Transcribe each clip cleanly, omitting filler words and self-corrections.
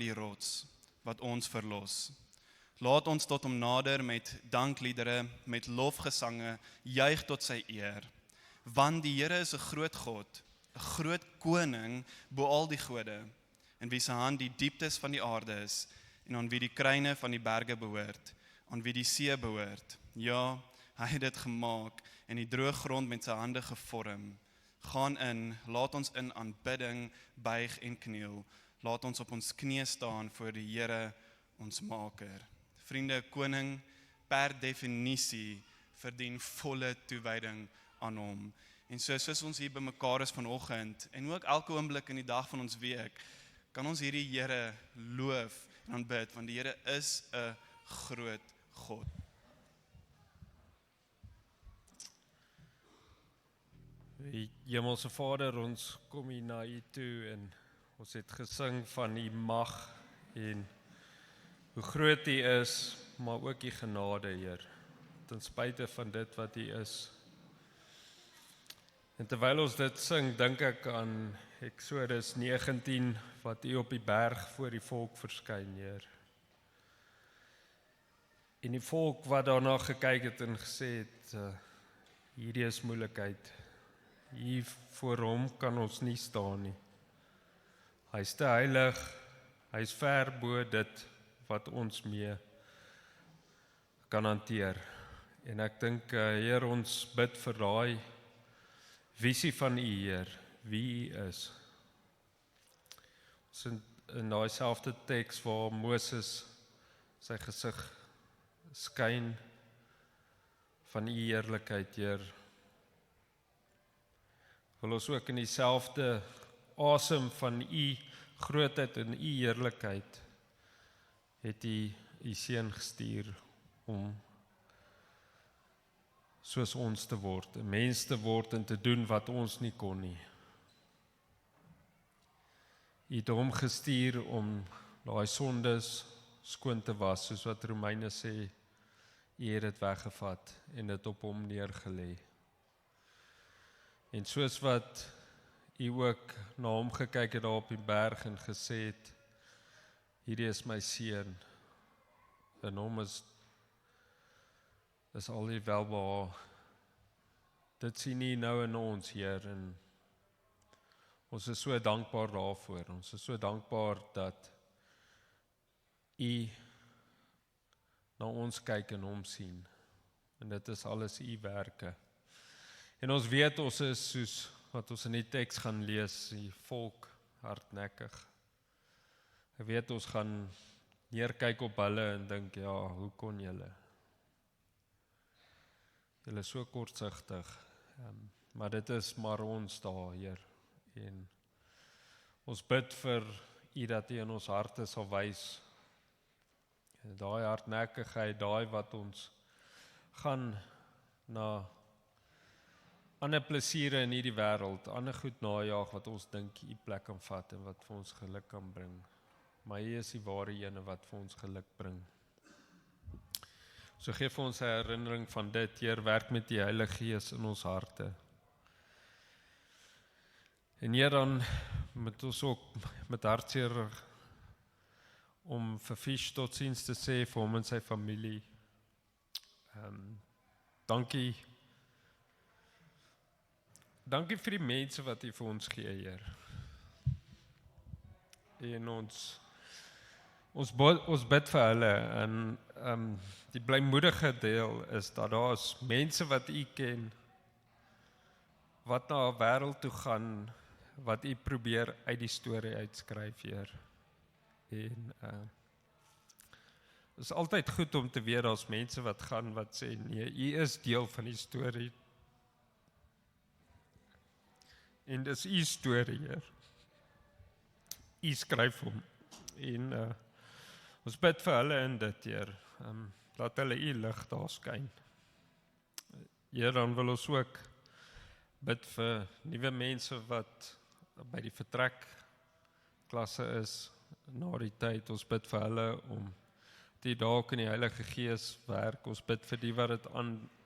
die rots wat ons verlos. Laat ons tot hom nader met dankliedere, met lofgesange, juig tot sy eer. Want die Here is 'n groot God, 'n groot koning bo al die gode, in wie se hand die dieptes van die aarde is, en aan wie die kruine van die berge behoort, aan wie die see behoort. Ja, hy het dit gemaak en die droë grond met sy hande gevorm. Gaan in, laat ons in aanbidding buig en kniel. Laat ons op ons knieë staan voor die Here, ons Maker. Vriende, koning per definisie verdien volle toewyding aan hom. En soos ons hier bymekaar is vanoggend, en ook elke oomblik in die dag van ons week, kan ons hierdie Here loof en aanbid, want die Here is 'n groot God. Hemelse Vader, ons kom hier na U toe en ons het gesing van U mag en hoe groot U is, maar ook U genade, Heer, ten spyte van dit wat U is. En terwyl ons dit sing, dink ek aan Exodus 19, wat U op die berg voor die volk verskyn, Heer. En die volk wat daarna gekyk het en gesê het, hierdie is moeilikheid. Hier voor hom kan ons nie staan nie. Hy is te heilig, hy is ver bo dit wat ons mee kan hanteer. En ek dink, Heer, ons bid vir daai visie van U, Heer, wie U is. Ons in daai selfde teks waar Moses sy gesig skyn van U heerlikheid, Heer, wil ons ook in dieselfde asem van U grootheid en U heerlikheid het U U seun gestuur om soos ons te word, 'n mens te word en te doen wat ons nie kon nie. U het hom gestuur om daai sondes skoon te was, soos wat Romeine sê, U het dit weggevat en dit op hom neergelê. En soos wat U ook na hom gekyk het daar op die berg en gesê het, hierdie is my seun, en hom is al die welbehaag. Dit sien U nou in ons, Heer, en ons is so dankbaar daarvoor. Ons is so dankbaar dat U na ons kyk en hom sien. En dit is alles U werke. En ons weet ons is soos wat ons in die teks gaan lees, die volk hardnekkig. Ek weet ons gaan neerkyk op hulle en dink, ja, hoe kon julle? Julle is so kortsigtig, maar dit is maar ons daar, Heer. En ons bid vir U dat U in ons harte sal wys, daai hardnekkigheid, daai wat ons gaan na ander plesiere in hierdie wêreld, ander goed najaag wat ons dink U plek kan vat en wat vir ons geluk kan bring. Maar U is die ware ene wat vir ons geluk bring. So gee vir ons 'n herinnering van dit, Heer, werk met die Heilige Gees in ons harte. En Heer, dan met ons ook met hartseer om vir Fish totsiens te sê vir hom en sy familie. Dankie. Dankie vir die mense wat U vir ons gee, Heer. En ons bid vir hulle, en die blymoedige deel is dat daar is mense wat U ken, wat na 'n wêreld toe gaan, wat U probeer uit die storie uitskryf, Heer. En is altyd goed om te weet daar's mense wat gaan wat sê, nee, U is deel van die storie. En dis U storie, Heer. U skryf hom. En ons bid vir hulle in dit, Heer. Laat hulle U lig daar skyn. Heer, dan wil ons ook bid vir nuwe mense wat by die vertrekklasse is na die tyd. Ons bid vir hulle om die dalk in die Heilige Gees werk. Ons bid vir die wat dit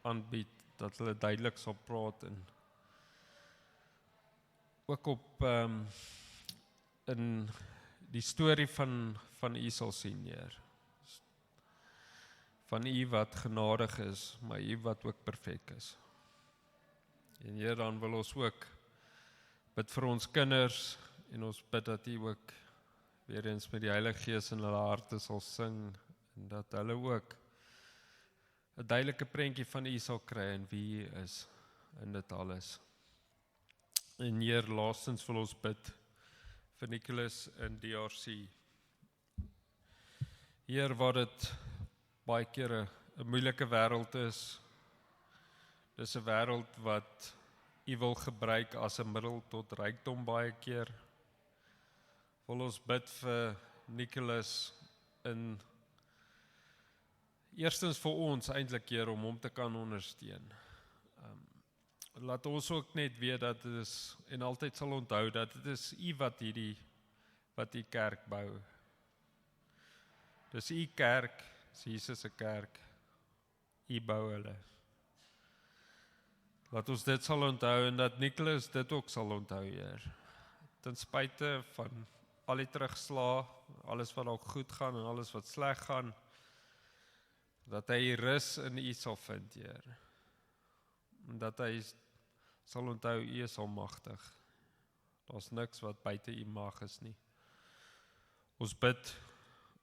aanbied, dat hulle duidelik sal praat en ook op in die storie van U sal sien, Heer. Van U wat genadig is, maar U wat ook perfek is. En Heer, dan wil ons ook bid vir ons kinders, en ons bid dat U ook weer eens met die Heilige Gees in hulle harte sal sing, en dat hulle ook 'n duidelike prentjie van U sal kry en wie U is in dit alles. En Heer, laastens wil ons bid vir Nicholas in DRC. Heer, waar dit baie keer 'n moeilike wêreld is, dis 'n wêreld wat U wil gebruik as 'n middel tot rykdom baie keer. Wil ons bid vir Nicholas in eerstens vir ons eintlik, Heer, om hom te kan ondersteun. Laat ons ook net weet dat dit is, en altyd sal onthou, dat dit is U wat die kerk bou. Dis U kerk, dis Jesus se kerk, U bou hulle. Laat ons dit sal onthou, en dat Nicholas dit ook sal onthou, Heer. Ten spyte van al die terugslae, alles wat dalk goed gaan en alles wat sleg gaan, dat hy rus in U sal vind, Heer. En dat hy sal onthou, U is almagtig. Daar's niks wat buite U mag is nie. Ons bid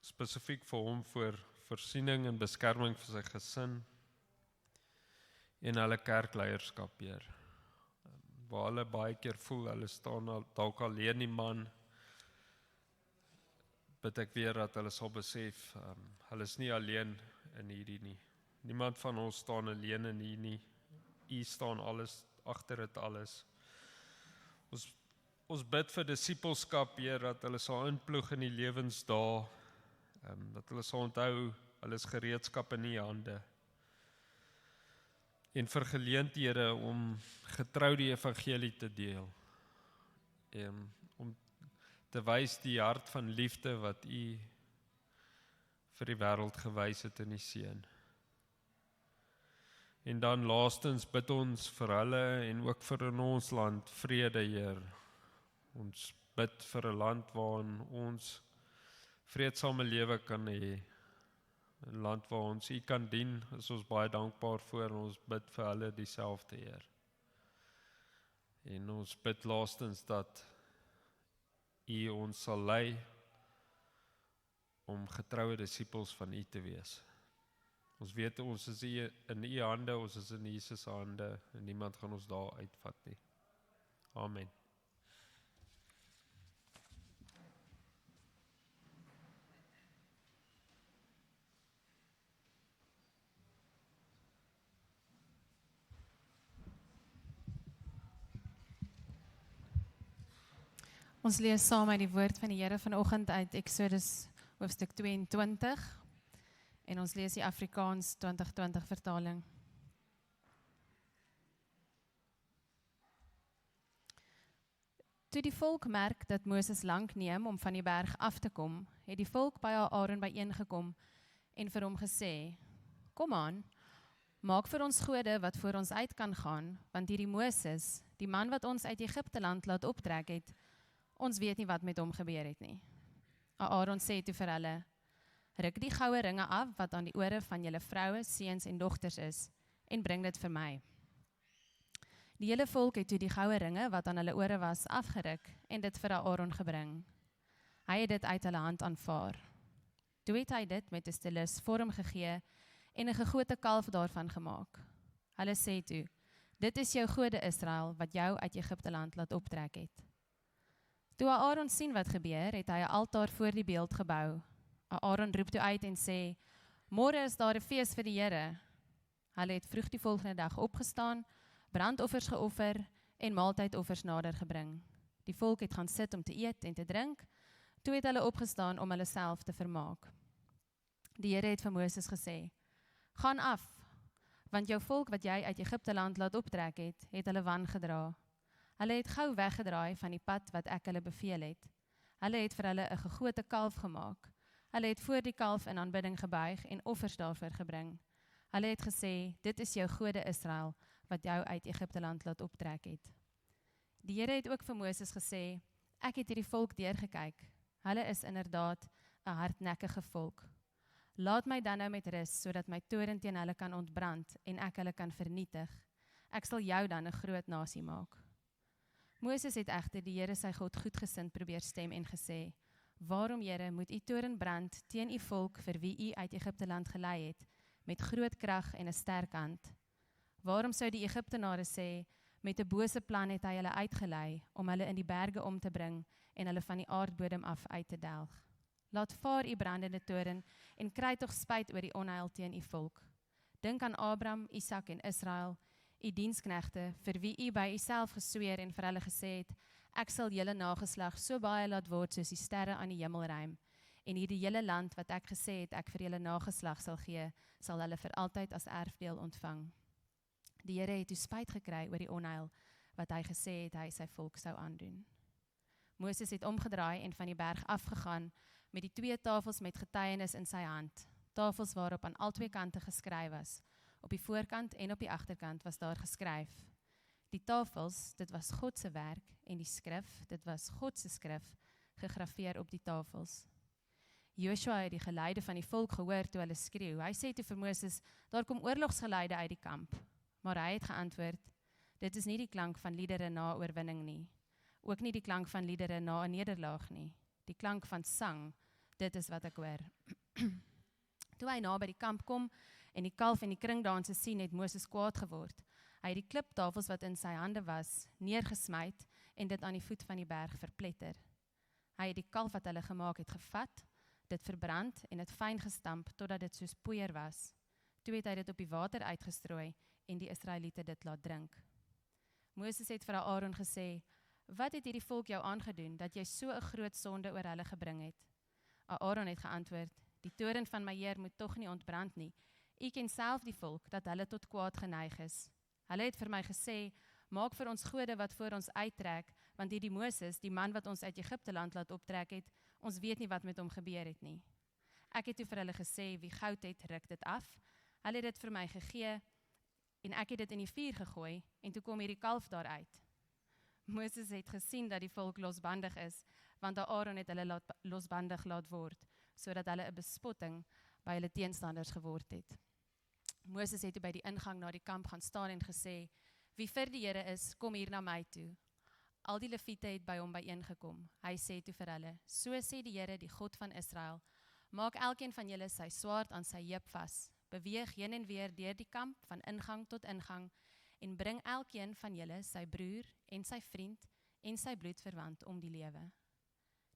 spesifiek vir hom vir voorsiening en beskerming vir sy gesin en hulle kerkleierskap, Heer. Waar hulle baie keer voel, hulle staan dalk alleen die man, bid ek weer dat hulle sal besef, hulle is nie alleen in hierdie nie. Niemand van ons staan alleen in hier nie. U staan alles, agter dit alles. Ons bid vir disippelskap, Heer, dat hulle sal inploeg in die lewensdae, dat hulle sal onthou, hulle is gereedskap in U hande. En vir geleenthede om getrou die evangelie te deel. Om te wys die hart van liefde wat U vir die wêreld gewys het in die Seun. En dan laastens bid ons vir hulle en ook vir in ons land vrede, Heer. Ons bid vir 'n land waarin ons vreedsame lewe kan hê. 'n Land waar ons U kan dien, is ons baie dankbaar voor, en ons bid vir hulle dieselfde, Heer. En ons bid laastens dat U ons sal lei om getroue disippels van U te wees. Ons weet ons is in U hande, ons is in Jesus se hande, en niemand gaan ons daar uitvat nie. Amen. Ons lees saam uit die woord van die Here vanoggend uit Exodus hoofstuk 22 en ons lees die Afrikaans 2020 vertaling. Toe die volk merk dat Moses lank neem om van die berg af te kom, het die volk by Aaron byeengekom en vir hom gesê: "Kom aan, maak vir ons gode wat voor ons uit kan gaan, want hierdie Moses, die man wat ons uit Egipte land laat optrek het, ons weet nie wat met hom gebeur het nie." Aaron sê toe vir hulle: "Ruk die goue ringe af wat aan die ore van julle vroue, seuns en dogters is, en bring dit vir my." Die hele volk het toe die goue ringe wat aan hulle ore was afgeruk en dit vir Aaron gebring. Hy het dit uit hulle hand aanvaar. Toe het hy dit met 'n stylus vorm gegee en 'n gegote kalf daarvan gemaak. Hulle sê toe: "Dit is jou gode Israel wat jou uit Egipte land laat optrek het." Toe Aaron sien wat gebeur, het hy 'n altaar voor die beeld gebou. Aaron roep toe uit en sê: "Môre is daar 'n fees vir die Here." Hulle het vroeg die volgende dag opgestaan, brandoffers geoffer en maaltydoffers nader gebring. Die volk het gaan sit om te eet en te drink. Toe het hulle opgestaan om hulle self te vermaak. Die Here het vir Moses gesê: "Gaan af, want jou volk wat jy uit Egipte land laat optrek het, het hulle wangedra. Hulle het gou weggedraai van die pad wat ek hulle beveel het. Hulle het vir hulle 'n gegote kalf gemaak. Hulle het voor die kalf in aanbidding gebuig en offers daarvoor gebring. Hulle het gesê: "Dit is jou gode Israel wat jou uit Egipte land laat optrek het." Die Here het ook vir Moses gesê: "Ek het hierdie volk deurgekyk. Hulle is inderdaad 'n hardnekkige volk. Laat my dan nou met rus, sodat my toorn teen hulle kan ontbrand en ek hulle kan vernietig. Ek sal jou dan 'n groot nasie maak. Moses het egter die Here sy God goedgesind probeer stem en gesê: Waarom, Here, moet u toorn brand teen u volk vir wie u uit Egipte land gelei het, met groot krag en 'n sterk hand? Waarom sou die Egiptenare sê, met 'n bose plan het hy hulle uitgelei, om hulle in die berge om te bring en hulle van die aardbodem af uit te delg? Laat vaar u brandende toorn en kry tog spyt oor die onheil teen u volk. Dink aan Abraham, Isak en Israel, u diensknegte, vir wie u by uself gesweer en vir hulle gesê het: Ek sal julle nageslag so baie laat word soos die sterre aan die hemelruim, en hierdie hele land wat ek gesê het ek vir julle nageslag sal gee, sal hulle vir altyd as erfdeel ontvang. Die Here het toe spyt gekry oor die onheil wat hy gesê het hy sy volk sou aandoen. Moses het omgedraai en van die berg afgegaan met die 2 tafels met getuienis in sy hand, tafels waarop aan al 2 kante geskryf was. Op die voorkant en op die agterkant was daar geskryf. Die tafels, dit was God se werk, en die skrif, dit was God se skrif, gegraveer op die tafels. Joshua het die geleide van die volk gehoor toe hulle skreeu. Hy sê toe vir Moses: Daar kom oorlogsgeleide uit die kamp. Maar hy het geantwoord: Dit is nie die klank van liedere na oorwinning nie, ook nie die klank van liedere na 'n nederlaag nie. Die klank van sang, dit is wat ek hoor. Toe hy na by die kamp kom en die kalf en die kringdanse sien, het Moses kwaad geword. Hy het die kliptafels wat in sy hande was, neergesmyt en dit aan die voet van die berg verpletter. Hy het die kalf wat hulle gemaak het gevat, dit verbrand en dit fyn gestamp totdat dit soos poeier was. Toe het hy dit op die water uitgestrooi en die Israeliete dit laat drink. Moses het vir Aaron gesê: Wat het hierdie volk jou aangedoen, dat jy so 'n groot sonde oor hulle gebring het? Aaron het geantwoord: Die toorn van my Heer moet tog nie ontbrand nie. U ken self die volk, dat hulle tot kwaad geneig is. Hulle het vir my gesê: Maak vir ons gode wat voor ons uittrek, want hierdie Moses, die man wat ons uit Egipte land laat optrek het, ons weet nie wat met hom gebeur het nie. Ek het toe vir hulle gesê: Wie goud het, ruk dit af. Hulle het dit vir my gegee en ek het dit in die vuur gegooi en toe kom hierdie kalf daaruit. Moses het gesien dat die volk losbandig is, want Aaron het hulle losbandig laat word, sodat hulle 'n bespotting by hulle teenstanders geword het. Moses het toe by die ingang na die kamp gaan staan en gesê: Wie vir die Here is, kom hier na my toe. Al die leviete het by hom byeengekom. Hy sê toe vir hulle: So sê die Here, die God van Israel: Maak elkeen van julle sy swaard aan sy heup vas, beweeg heen en weer deur die kamp van ingang tot ingang en bring elkeen van julle sy broer en sy vriend en sy bloedverwant om die lewe.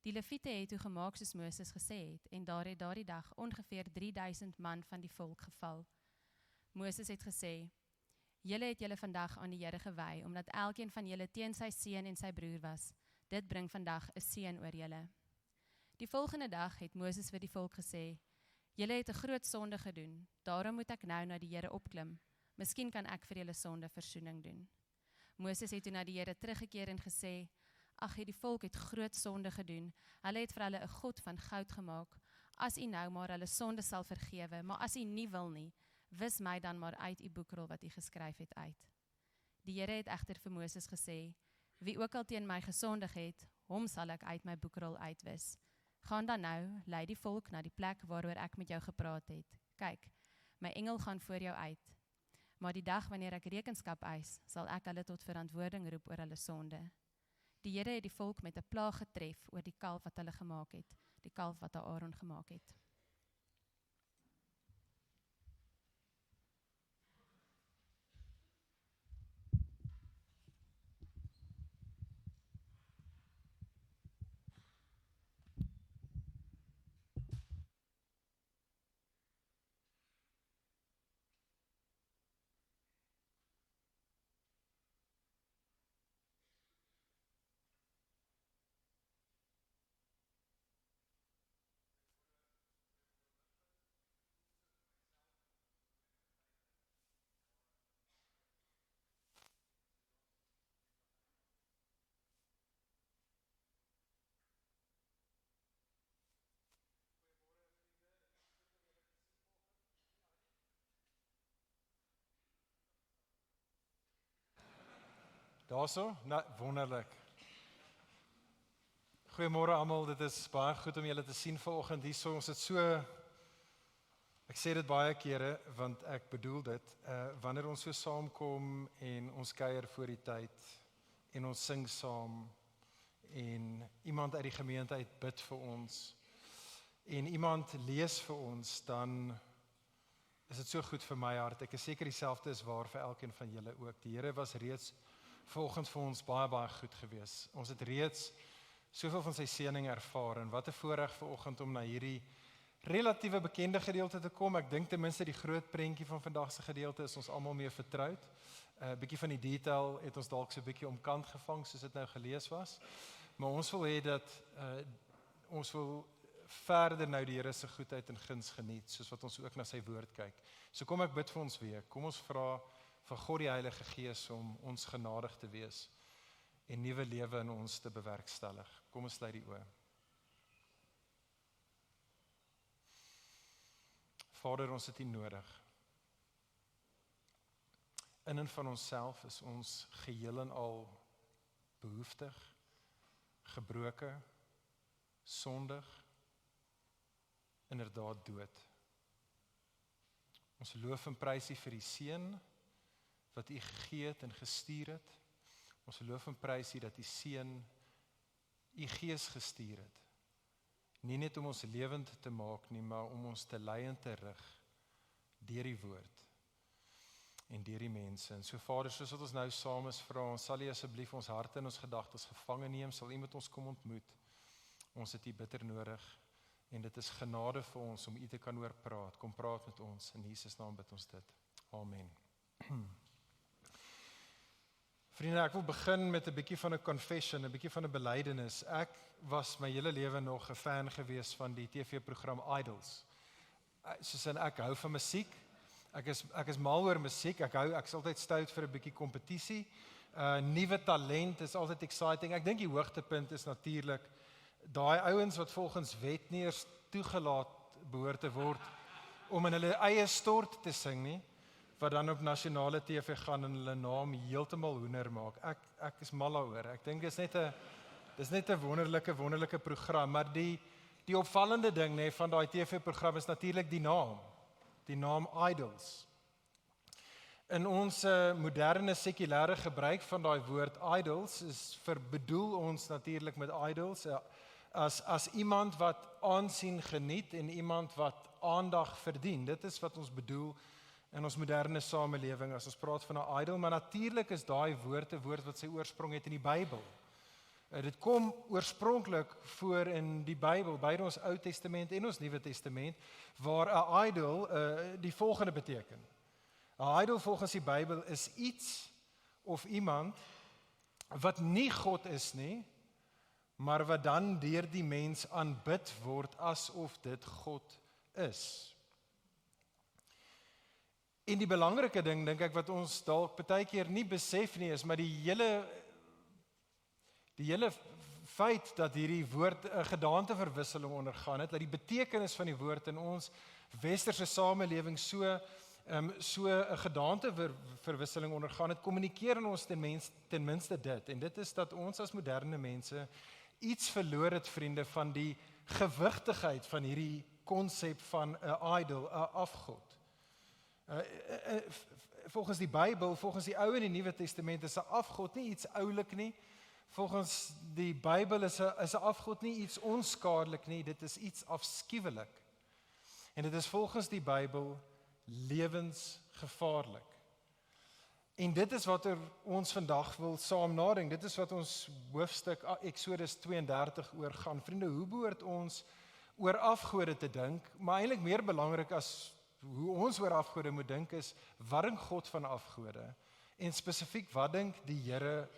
Die leviete het toe gemaak soos Moses gesê het, en daar het daardie dag ongeveer 3000 man van die volk geval. Moses het gesê: Julle het julle vandag aan die Here gewy, omdat elkeen van julle teen sy seun en sy broer was. Dit bring vandag 'n seën oor julle. Die volgende dag het Moses vir die volk gesê: Julle het 'n groot sonde gedoen, daarom moet ek nou na die Here opklim. Miskien kan ek vir julle sonde versoening doen. Moses het toe na die Here teruggekeer en gesê: Ag, die volk het groot sonde gedoen. Hulle het vir hulle 'n god van goud gemaak. As u nou maar hulle sonde sal vergewe, maar as u nie wil nie, wis my dan maar uit u boekrol wat u geskryf het uit. Die Here het egter vir Moses gesê: Wie ook al teen my gesondig het, hom sal ek uit my boekrol uitwis. Gaan dan nou, lei die volk na die plek waaroor ek met jou gepraat het. Kyk, my engel gaan voor jou uit. Maar die dag wanneer ek rekenskap eis, sal ek hulle tot verantwoording roep oor hulle sonde. Die Here het die volk met 'n plaag getref oor die kalf wat hulle gemaak het, die kalf wat Aaron gemaak het. Daarso, wonderlik. Goeiemôre almal, dit is baie goed om julle te sien vanoggend hierso. Ons het so, ek sê dit baie kere, want ek bedoel dit, wanneer ons so saamkom en ons kuier voor die tyd en ons sing saam en iemand uit die gemeente uit bid vir ons en iemand lees vir ons, dan is dit so goed vir my hart. Ek is seker dieselfde is waar vir elkeen van julle ook. Die Here was reeds vanoggend vir ons baie goed gewees. Ons het reeds soveel van sy seëning ervaar en wat 'n voorreg vanoggend om na hierdie relatiewe bekende gedeelte te kom. Ek dink ten minste die groot prentjie van vandag se gedeelte is ons almal mee vertroud. 'n Bietjie van die detail het ons dalk so 'n bietjie omkant gevang soos dit nou gelees was. Maar ons wil hê dat ons wil verder nou die Here se goedheid en guns geniet, soos wat ons ook na sy woord kyk. So kom ek bid vir ons weer. Kom ons vra vir God die Heilige Gees om ons genadig te wees en nuwe lewe in ons te bewerkstellig. Kom ons sluit die oë. Vader, ons het U nodig. In en van onsself is ons geheel en al behoeftig, gebroke, sondig, inderdaad dood. Ons loof en prys U vir die seën wat U gegee het en gestuur het. Ons loof en prys U dat U seën U Gees gestuur het. Nie net om ons lewend te maak nie, maar om ons te lei en te rig deur die woord en deur die mense. En so Vader, soos wat ons nou saam is, vra ons, sal U asseblief ons harte en ons gedagtes gevange neem, sal U met ons kom ontmoet. Ons het U bitter nodig en dit is genade vir ons om U te kan hoor praat. Kom praat met ons, in Jesus naam bid ons dit. Amen. Vriende, ek wil begin met 'n bietjie van 'n confession, 'n bietjie van 'n belydenis. Ek was my hele lewe nog 'n fan gewees van die TV-program Idols. Soos in ek hou van musiek. Ek is mal oor musiek. Ek is altyd stout vir 'n bietjie kompetisie. Nuwe talent is altyd exciting. Ek dink die hoogtepunt is natuurlik daai ouens wat volgens wet nie eers toegelaat behoort te word om in hulle eie stort te sing nie, wat dan op nasionale TV gaan en hulle naam heeltemal hoender maak. Ek is mal daaroor. Ek dink dis net 'n wonderlike program, maar die opvallende ding van daai TV-program is natuurlik die naam Idols. In ons moderne sekulêre gebruik van daai woord idols is bedoel ons natuurlik met idols as iemand wat aansien geniet en iemand wat aandag verdien. Dit is wat ons bedoel in ons moderne samelewing as ons praat van 'n idol, maar natuurlik is daai woord 'n woord wat sy oorsprong het in die Bybel. Dit kom oorspronklik voor in die Bybel, beide ons Ou Testament en ons Nuwe Testament, waar 'n idol die volgende beteken. 'n Idol volgens die Bybel is iets of iemand wat nie God is nie, maar wat dan deur die mens aanbid word asof dit God is. En die belangrike ding, dink ek, wat ons dalk baie keer nie besef nie, is maar die hele feit dat hierdie woord 'n gedaanteverwisseling ondergaan het, dat die betekenis van die woord in ons westerse samelewing so 'n gedaanteverwisseling ondergaan het, kommunikeer in ons ten minste dit. En dit is dat ons as moderne mense iets verloor het, vriende, van die gewigtigheid van hierdie konsep van 'n idol, 'n afgod. Volgens die Bybel, volgens die Ou en die Nuwe Testament is 'n afgod nie iets oulik nie. Volgens die Bybel is 'n afgod nie iets onskadelik nie, dit is iets afskuwelik. En dit is volgens die Bybel lewensgevaarlik. En dit is wat ons vandag wil saam nadink. Dit is wat ons hoofstuk Eksodus 32 oor gaan. Vriende, hoe behoort ons oor afgode te dink? Maar eintlik meer belangrik as hoe ons oor afgode moet dink is, wat dink God van afgode? En spesifiek, wat dink die Here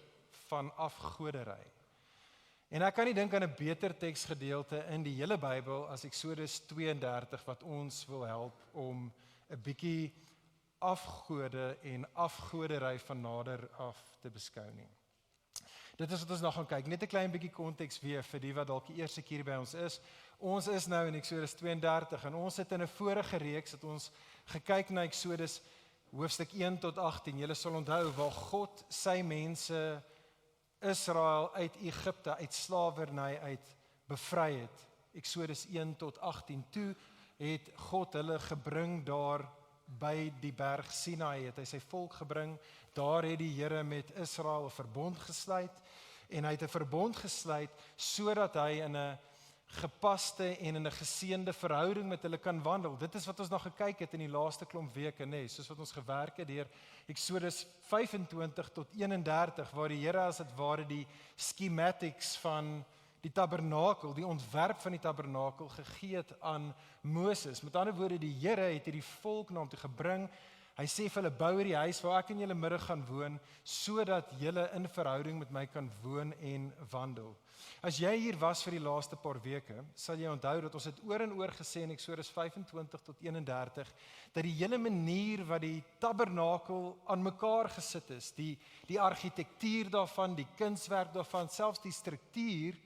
van afgodery? En ek kan nie dink aan 'n beter teksgedeelte in die hele Bybel as Eksodus 32 wat ons wil help om 'n bietjie afgode en afgodery van nader af te beskou nie. Dit is wat ons nou gaan kyk. Net 'n klein bietjie konteks weer vir die wat dalk die eerste keer by ons is. Ons is nou in Eksodus 32 en ons het in 'n vorige reeks het ons gekyk na Eksodus hoofstuk 1 tot 18. Julle sal onthou waar God sy mense Israel uit Egipte, uit slawerny uit bevry het. Eksodus 1 tot 18. Toe het God hulle gebring daar by die berg Sinai, het hy sy volk gebring. Daar het die Here met Israel 'n verbond gesluit, en hy het 'n verbond gesluit sodat hy in 'n gepaste en in 'n geseënde verhouding met hulle kan wandel. Dit is wat ons nog gekyk het in die laaste klomp weke, nê, soos wat ons gewerk het deur Eksodus 25 tot 31, waar die Here as dit ware die schematics van die tabernakel, die ontwerp van die tabernakel gegee het aan Moses. Met ander woorde, die Here het hierdie volk na hom toe gebring. Hy sê vir hulle, bou hierdie huis waar ek in julle midde gaan woon, sodat julle in verhouding met my kan woon en wandel. As jy hier was vir die laaste paar weke, sal jy onthou dat ons het oor en oor gesê in Eksodus 25 tot 31, dat die hele manier wat die tabernakel aan mekaar gesit is, die argitektuur daarvan, die kunswerk daarvan, selfs die struktuur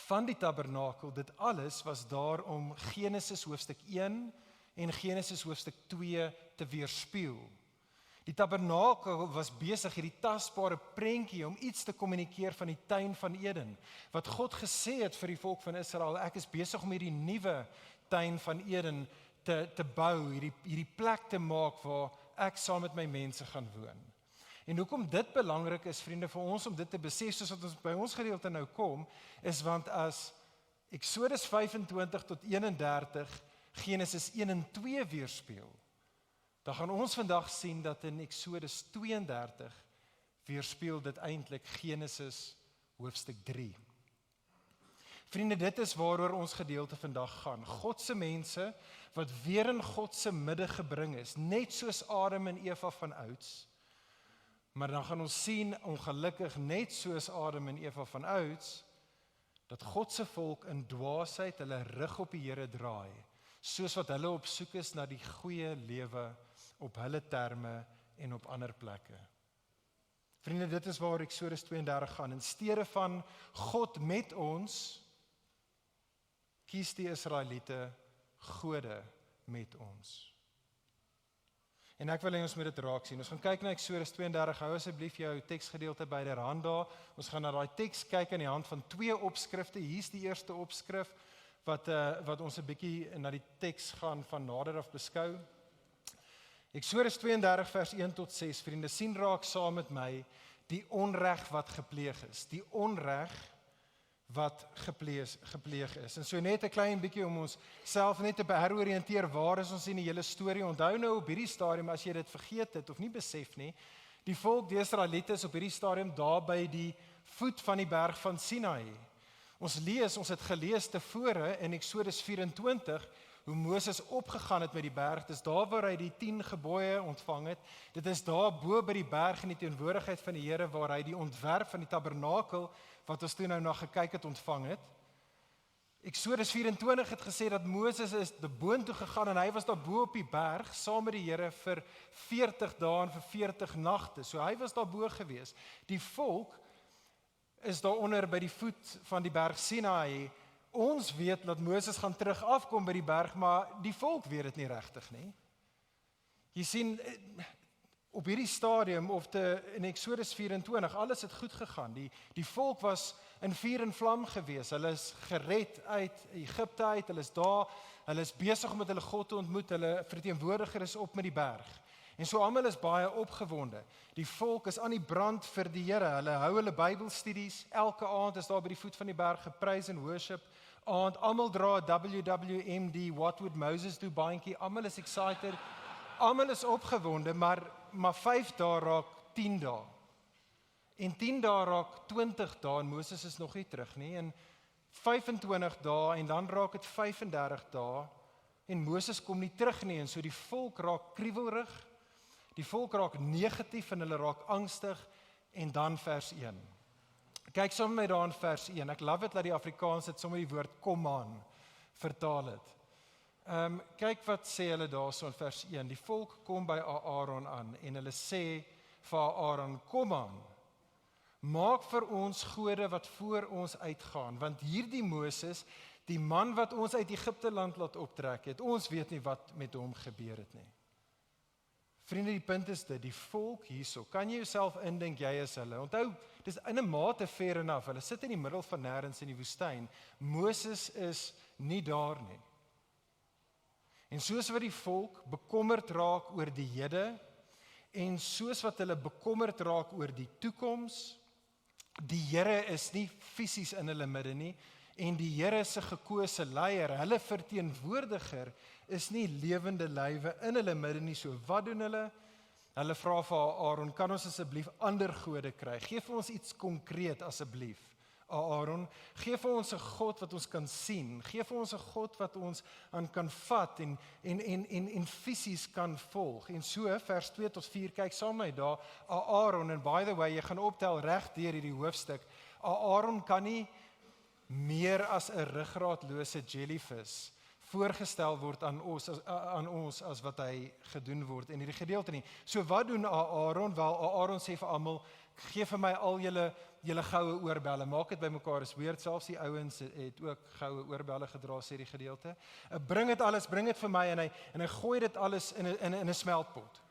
van die tabernakel, dit alles was daar om Genesis hoofstuk 1 en Genesis hoofstuk 2 te weerspieël. Die tabernakel was besig hierdie tasbare prentjie om iets te kommunikeer van die tuin van Eden. Wat God gesê het vir die volk van Israel, ek is besig om hierdie nuwe tuin van Eden te bou, hierdie plek te maak waar ek saam met my mense gaan woon. En hoekom dit belangrik is, vriende, vir ons om dit te besef, soos wat ons by ons gedeelte nou kom, is want as Eksodus 25 tot 31 Genesis 1 en 2 weerspieël, dan gaan ons vandag sien dat in Eksodus 32 weerspieël dit eintlik Genesis hoofstuk 3. Vriende, dit is waaroor ons gedeelte vandag gaan. God se mense wat weer in God se midde gebring is, net soos Adam en Eva van ouds. Maar dan gaan ons sien, ongelukkig net soos Adam en Eva van ouds, dat God se volk in dwaasheid hulle rug op die Here draai, soos wat hulle op soek is na die goeie lewe op hulle terme en op ander plekke. Vriende, dit is waar Eksodus 32 gaan. In steede van God met ons, kies die Israeliete gode met ons. En ek wil hê ons moet dit raak sien. Ons gaan kyk na Eksodus 32, hou asseblief jou teksgedeelte byderhand daar. Ons gaan na daai teks kyk aan die hand van 2 opskrifte. Hier's die eerste opskrif wat ons 'n bietjie na die teks gaan van nader af beskou. Eksodus 32 vers 1 tot 6, vriende, sien raak saam met my die onreg wat gepleeg is. Die onreg wat gepleeg is. En so net 'n klein bietjie om ons self net te heroriënteer, waar is ons in die hele storie? Onthou nou op hierdie stadium, as jy dit vergeet het of nie besef nie, die volk, die Israeliete is op hierdie stadium daar by die voet van die berg van Sinai. Ons het gelees tevore in Eksodus 24, hoe Moses opgegaan het met die berg. Dis daar waar hy die 10 gebooie ontvang het. Dit is daar bo by die berg in die teenwoordigheid van die Here waar hy die ontwerp van die tabernakel wat ons toe nou na gekyk het ontvang het. Eksodus 24 het gesê dat Moses is boontoe gegaan en hy was daar bo op die berg saam met die Here vir 40 dae en vir 40 nagte. So hy was daar bo gewees. Die volk is daaronder by die voet van die berg Sinai. Ons weet dat Moses gaan terug afkom by die berg, maar die volk weet dit nie regtig nie. Jy sien, op hierdie stadium, in Eksodus 24, alles het goed gegaan. Die volk was in vuur en vlam gewees. Hulle is gered uit Egipte uit, hulle is daar, hulle is besig om met hulle God te ontmoet, hulle verteenwoordiger is op met die berg. En so almal is baie opgewonde. Die volk is aan die brand vir die Here. Hulle hou hulle Bybelstudies. Elke aand is daar by die voet van die berg geprys en worship. Aand almal dra 'n WWMD What Would Moses Do bandjie. Almal is excited. Almal is opgewonde, maar 5 dae raak 10 dae. En 10 dae raak 20 dae en Moses is nog nie terug nie. En 25 dae en dan raak dit 35 dae en Moses kom nie terug nie. En so die volk raak kriewelrig. Die volk raak negatief en hulle raak angstig. En dan vers 1. Kyk sommer met daar in vers 1. Ek love dit dat die Afrikaans dit sommer die woord kom aan vertaal het. Kyk wat sê hulle daarso in vers 1. Die volk kom by Aaron aan en hulle sê vir Aaron, kom aan, maak vir ons gode wat voor ons uitgaan, want hierdie Moses, die man wat ons uit Egipte land laat optrek het, ons weet nie wat met hom gebeur het nie. Vriende, die punt is dit, die volk hierso, kan jy jouself indink jy is hulle? Onthou, dis in 'n mate fair enough, hulle sit in die middel van nêrens in die woestyn. Moses is nie daar nie. En soos wat die volk bekommerd raak oor die hede, en soos wat hulle bekommerd raak oor die toekoms, die Here is nie fisies in hulle midde nie, en die Here se gekose leier, hulle verteenwoordiger, is nie lewende lywe in hulle midde nie. So wat doen hulle? Hulle vra vir Aaron, kan ons asseblief ander gode kry? Geef vir ons iets konkreet asseblief. Aaron, gee vir ons 'n God wat ons kan sien. Gee vir ons 'n God wat ons aan kan vat en fisies kan volg. En so vers 2 tot 4 kyk saam met my daar. Aaron, en by the way, jy gaan optel reg deur hierdie hoofstuk. Aaron kan nie meer as 'n ruggraatlose jellyfish voorgestel word aan ons as wat hy gedoen word in hierdie gedeelte nie. So wat doen Aaron? Wel, Aaron sê vir almal, gee vir my al julle goue oorbelle, maak dit bymekaar, is weird, selfs die ouens het ook goue oorbelle gedra, sê die gedeelte. Bring dit vir my, en hy gooi dit alles in 'n smeltpot.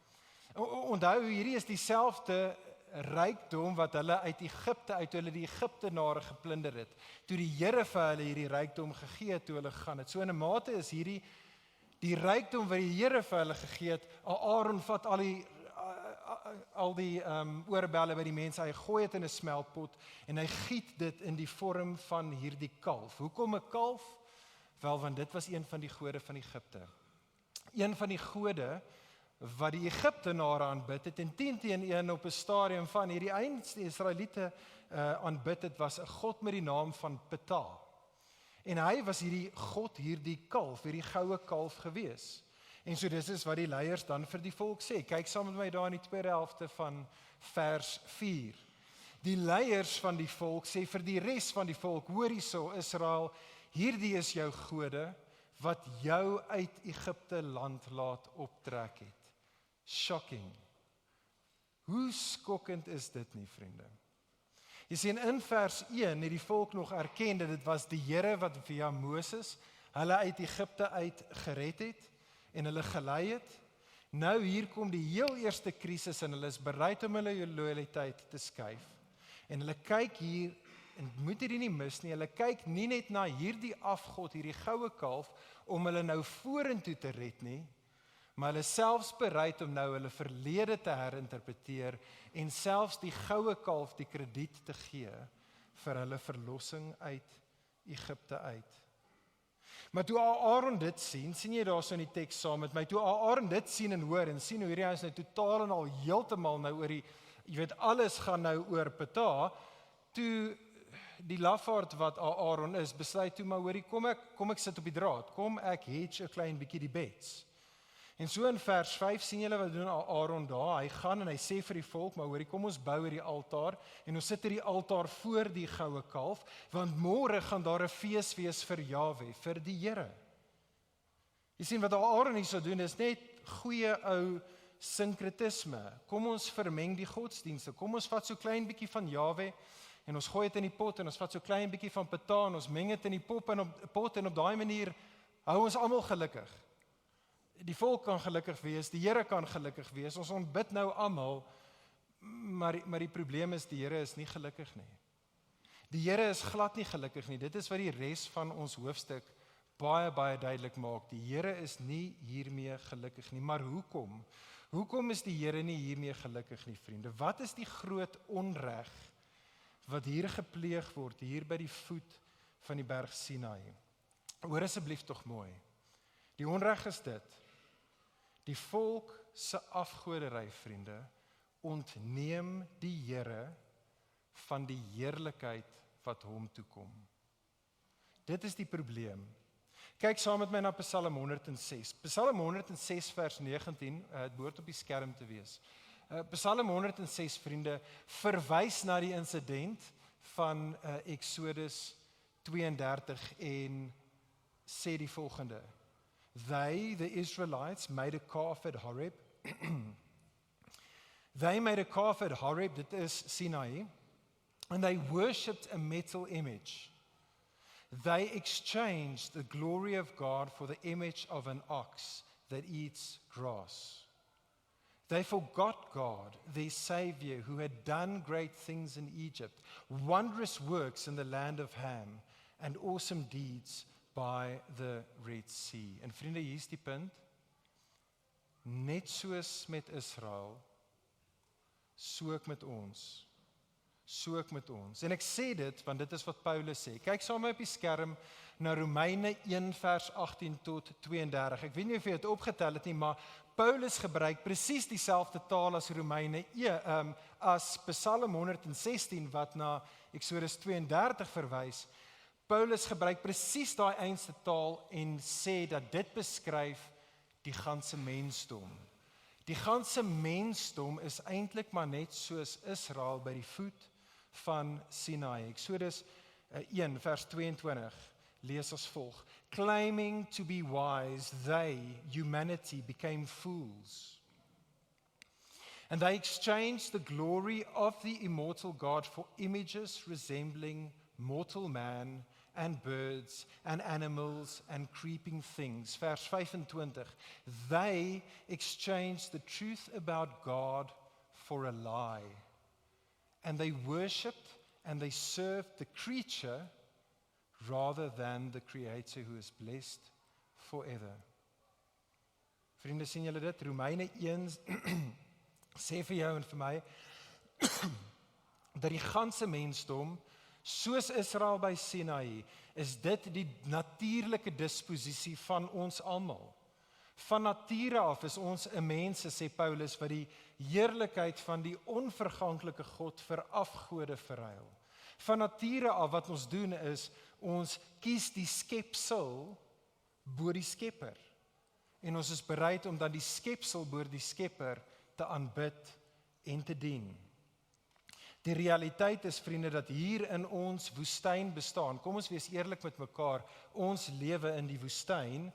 Onthou, hierdie is dieselfde rykdom wat hulle uit Egipte, toe hulle die Egiptenare geplunder het, toe die Here vir hulle hierdie rykdom gegee het, toe hulle gegaan het. So in 'n mate is hierdie die rykdom wat die Here vir hulle gegee het. Aaron vat al die oorbelle by die mense, hy gooi dit in 'n smeltpot, en hy giet dit in die vorm van hierdie kalf. Hoekom 'n kalf? Wel, want dit was een van die gode van Egipte. Een van die gode wat die Egiptenare aanbid het, en 10-1 op 'n stadium van hierdie einste Israeliete aanbid het, was 'n god met die naam van Ptah. En hy was hierdie god, hierdie kalf, hierdie goue kalf gewees. En so dis is wat die leiers dan vir die volk sê. Kyk saam met my daar in die tweede helfte van vers 4. Die leiers van die volk sê vir die res van die volk, hoor hierso Israel, hierdie is jou gode wat jou uit Egipte land laat optrek het. Shocking. Hoe skokkend is dit nie, vriende? Jy sien, in vers 1 het die volk nog erken dat dit was die Here wat via Moses hulle uit Egipte uit gered het en hulle gelei het. Nou hier kom die heel eerste krisis en hulle is bereid om hulle loyaliteit te skuif. En hulle kyk hier, en moet hierdie nie mis nie, hulle kyk nie net na hierdie afgod, hierdie goue kalf, om hulle nou vorentoe te red nie, maar hulle is selfs bereid om nou hulle verlede te herinterpreteer en selfs die goue kalf die krediet te gee vir hulle verlossing uit Egipte uit. Maar toe Aaron dit sien jy daar so in die teks saam met my, toe Aaron dit sien en hoor en sien hoe hierdie ouens nou totaal en al heeltemal nou oor die, jy weet, alles gaan nou oor Ptah, toe die lafaard wat Aaron is, besluit toe maar hoorie, kom ek sit op die draad, kom ek hedge 'n klein bietjie die bets. En so in vers 5 sien julle wat doen Aaron daar, hy gaan en hy sê vir die volk, maar hoorie, kom ons bou hierdie altaar, en ons sit hierdie altaar voor die goue kalf, want môre gaan daar 'n fees wees vir Jahwe, vir die Here. Jy sien wat Aaron hier so doen, is net goeie ou sinkretisme. Kom ons vermeng die godsdienste, kom ons vat so klein bietjie van Jahwe, en ons gooi dit in die pot, en ons vat so klein bietjie van Ptah, en ons meng dit in die pot, en op daai manier hou ons almal gelukkig. Die volk kan gelukkig wees, die Here kan gelukkig wees, ons ontbid nou almal, maar die probleem is, die Here is nie gelukkig nie. Die Here is glad nie gelukkig nie, dit is wat die res van ons hoofstuk baie duidelik maak, die Here is nie hiermee gelukkig nie, maar hoekom? Hoekom is die Here nie hiermee gelukkig nie, vriende? Wat is die groot onreg wat hier gepleeg word, hier by die voet van die berg Sinai? Hoor asseblief tog mooi, die onreg is dit, die volk se afgoderry, vriende, ontneem die Here van die heerlikheid wat hom toekom. Dit is die probleem. Kyk saam met my na Psalm 106. Psalm 106 vers 19, het behoort op die skerm te wees. Psalm 106, vriende, verwys na die insident van Exodus 32 en sê die volgende: They, the Israelites, made a calf at Horeb. They made a calf at Horeb, dit is Sinai, and they worshipped a metal image. They exchanged the glory of God for the image of an ox that eats grass. They forgot God, their Savior, who had done great things in Egypt, wondrous works in the land of Ham, and awesome deeds by the Red Sea. En vriende, hier is die punt. Net soos met Israel, so ook met ons. So ook met ons. En ek sê dit, want dit is wat Paulus sê. Kyk saam op die skerm na Romeine 1 vers 18 tot 32. Ek weet nie of jy dit opgetel het nie, maar Paulus gebruik presies dieselfde taal as Romeine as Psalm 116 wat na Eksodus 32 verwys. Paulus gebruik presies daai einste taal en sê dat dit beskryf die ganse mensdom. Die ganse mensdom is eintlik maar net soos Israel by die voet van Sinai. Eksodus 1 vers 22 lees as volg: Claiming to be wise, they, humanity, became fools. And they exchanged the glory of the immortal God for images resembling mortal man and birds and animals and creeping things. Vers 25. They exchanged the truth about God for a lie. And they worshipped and they served the creature rather than the Creator who is blessed forever. Vriende, sien julle dit? Romeine 1 sê vir jou en vir my dat die ganse mensdom, soos Israel by Sinai, is dit die natuurlike disposisie van ons almal. Van nature af is ons 'n mense, sê Paulus, wat die heerlikheid van die onverganklike God vir afgode verruil. Van nature af wat ons doen is, ons kies die skepsel bo die Skepper. En ons is bereid om dan die skepsel bo die Skepper te aanbid en te dien. Die realiteit is, vriende, dat hier in ons woestyn bestaan. Kom ons wees eerlik met mekaar, ons lewe in die woestyn.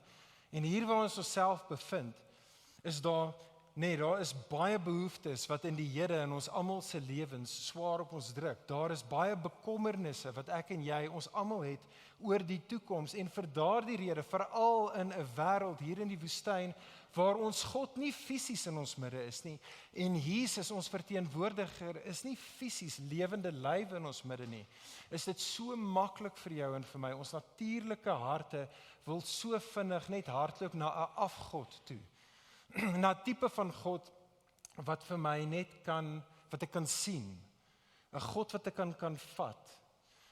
En hier waar ons onsself bevind, is daar is baie behoeftes wat in die Here in ons almal se lewens swaar op ons druk. Daar is baie bekommernisse wat ek en jy ons almal het oor die toekoms. En vir daardie rede, veral in 'n wêreld hier in die woestyn waar ons God nie fisies in ons midde is nie, en Jesus ons verteenwoordiger is nie fisies lewende lywe in ons midde nie, is dit so maklik vir jou en vir my. Ons natuurlike harte wil so vinnig net hardloop na 'n afgod toe. Na 'n tipe van God wat vir my net wat ek kan sien. 'n God wat ek kan vat.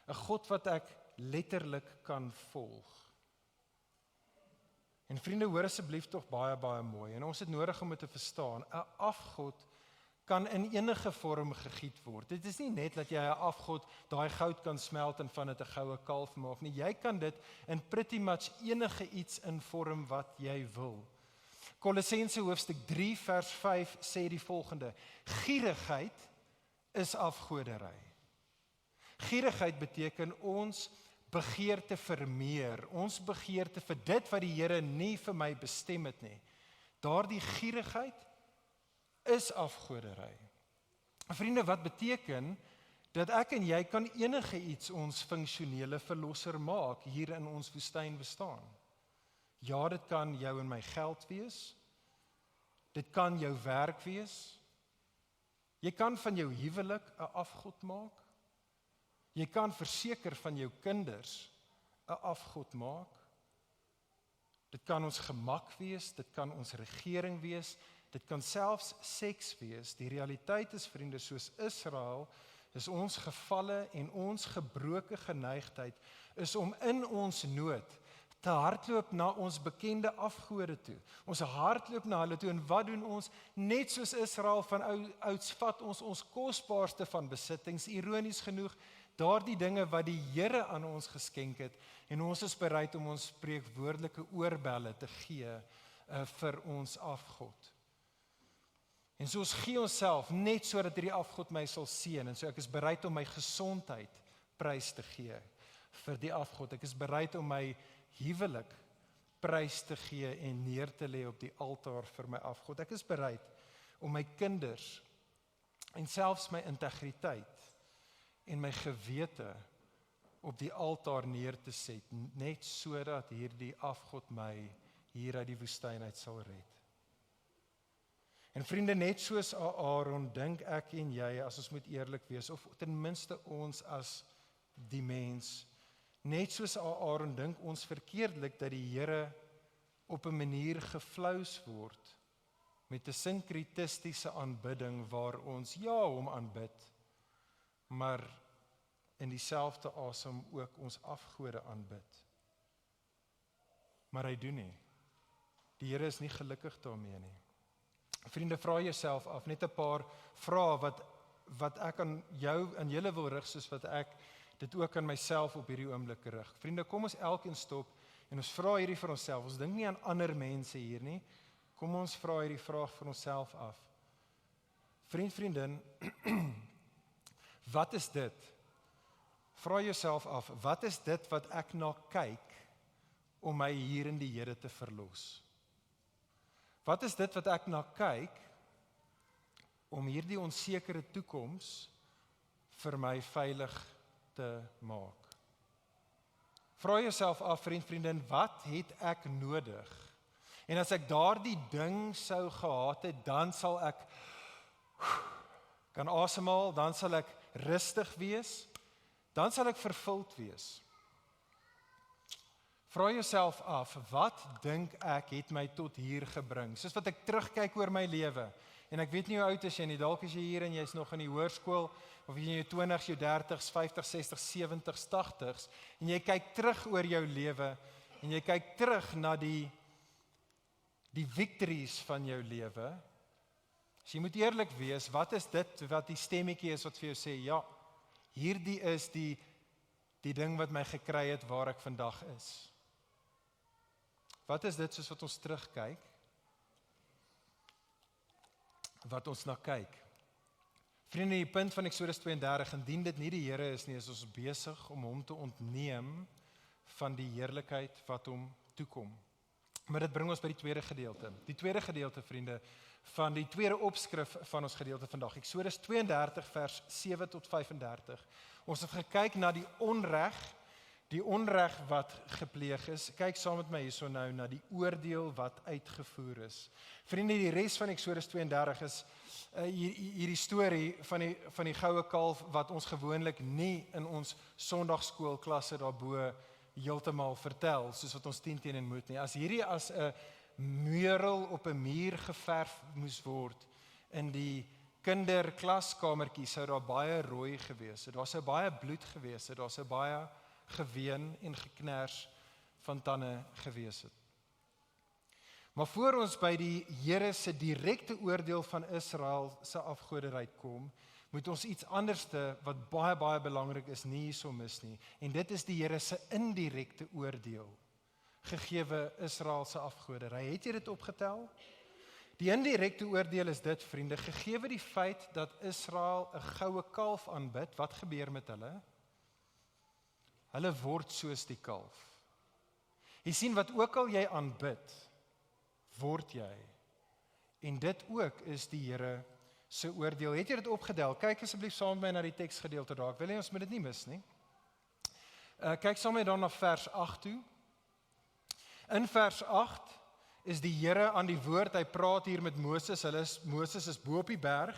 'n God wat ek letterlik kan volg. En vriende, hoor asseblief tog baie, baie mooi. En ons het nodig om dit te verstaan. 'n Afgod kan in enige vorm gegiet word. Dit is nie net dat jy 'n afgod daai goud kan smelt en van dit 'n goue kalf maak nie. Jy kan dit in pretty much enige iets in vorm wat jy wil. Kolossense hoofstuk 3 vers 5 sê die volgende: Gierigheid is afgodery. Gierigheid beteken ons begeerte vir meer, ons begeerte vir dit wat die Here nie vir my bestem het nie. Daardie gierigheid is afgodery. Vriende, wat beteken dat ek en jy kan enige iets ons funksionele verlosser maak hier in ons woestyn bestaan. Ja, dit kan jou en my geld wees. Dit kan jou werk wees. Jy kan van jou huwelik 'n afgod maak. Jy kan verseker van jou kinders 'n afgod maak. Dit kan ons gemak wees, dit kan ons regering wees, dit kan selfs seks wees. Die realiteit is, vriende, soos Israel, is ons gevalle en ons gebroke geneigtheid is om in ons nood te hardloop na ons bekende afgode toe. Ons hardloop na hulle toe, en wat doen ons? Net soos Israel van ouds vat ons kosbaarste van besittings, ironies genoeg, daardie dinge wat die Here aan ons geskenk het, en ons is bereid om ons spreekwoordelike oorbelle te gee vir ons afgod. En so ons gee onsself net sodat hierdie afgod my sal seën, en so ek is bereid om my gesondheid prys te gee vir die afgod. Ek is bereid om my huwelik prys te gee en neer te lê op die altaar vir my afgod. Ek is bereid om my kinders en selfs my integriteit en my gewete op die altaar neer te set, net sodat hierdie afgod my hier uit die woestyn uit sal red. En vriende, net soos Aaron, dink ek en jy, as ons moet eerlik wees, of ten minste ons as die mens, net soos Aaron dink ons verkeerdelik dat die Here op 'n manier geflous word met 'n sinkretistiese aanbidding waar ons hom aanbid, maar in dieselfde asem ook ons afgode aanbid. Maar hy doen nie. Die Here is nie gelukkig daarmee nie. Vriende, vra jouself af, net 'n paar vrae wat ek aan jou en julle wil rig, soos wat ek dit ook aan myself op hierdie oomblik rig. Vriende, kom ons elkeen stop en ons vra hierdie vir onsself. Ons dink nie aan ander mense hier nie. Kom ons vra hierdie vraag vir onsself af. Vriendin, wat is dit? Vra jouself af, wat is dit wat ek na kyk om my hier in die Here te verlos? Wat is dit wat ek na kyk om hierdie onsekere toekoms vir my veilig te maak? Vra jouself af, vriendin, wat het ek nodig? En as ek daardie ding sou gehad het, dan sal ek kan asemhaal, dan sal ek rustig wees, dan sal ek vervuld wees. Vra jouself af, wat dink ek het my tot hier gebring? Soos wat ek terugkyk oor my lewe, en ek weet nie hoe oud is jy nie, dalk is jy hier en jy is nog in die hoërskool, of jy in jou 20s, jou 30s, 50s, 60s, 70s, 80s, en jy kyk terug oor jou lewe, en jy kyk terug na die victories van jou lewe. As jy moet eerlik wees, wat is dit wat die stemmetjie is wat vir jou sê, ja, hierdie is die ding wat my gekry het waar ek vandag is. Wat is dit soos wat ons terugkyk? Wat ons na kyk? Vriende, die punt van Eksodus 32, indien dit nie die Here is nie, is ons besig om hom te ontneem van die heerlikheid wat hom toekom. Maar dit bring ons by die tweede gedeelte. Die tweede gedeelte, vriende, van die tweede opskrif van ons gedeelte vandag. Eksodus 32 vers 7 tot 35. Ons het gekyk na die onreg wat gepleeg is. Kyk saam met my hierso nou na die oordeel wat uitgevoer is. Vriende, die res van Eksodus 32 is hierdie storie van die goue kalf wat ons gewoonlik nie in ons Sondagskoolklasse daarbo heeltemal vertel, soos wat ons 10 teen moet nie. As hierdie as 'n mural op 'n muur geverf moes word in die kinderklaskamertjie, sou daar baie rooi gewees het. Daar sou baie bloed gewees het. Daar sou baie geween en geknars van tande gewees het. Maar voor ons by die Here se direkte oordeel van Israel se afgoderry kom, moet ons iets anderste wat baie belangrik is nie hierso mis nie. En dit is die Here se indirekte oordeel gegeewe Israel se afgoderry. Het jy dit opgetel? Die indirekte oordeel is dit, vriende, gegeewe die feit dat Israel 'n goue kalf aanbid, wat gebeur met hulle? Hulle word soos die kalf. Jy sien, wat ook al jy aanbid, word jy. En dit ook is die Here se oordeel. Het jy dit opgedel? Kyk asseblief saam met my na die teksgedeelte daar. Ek wil hê ons moet dit nie mis nie. Kyk saam met my dan na vers 8 toe. In vers 8 is die Here aan die woord. Hy praat hier met Moses. Moses is bo op die berg.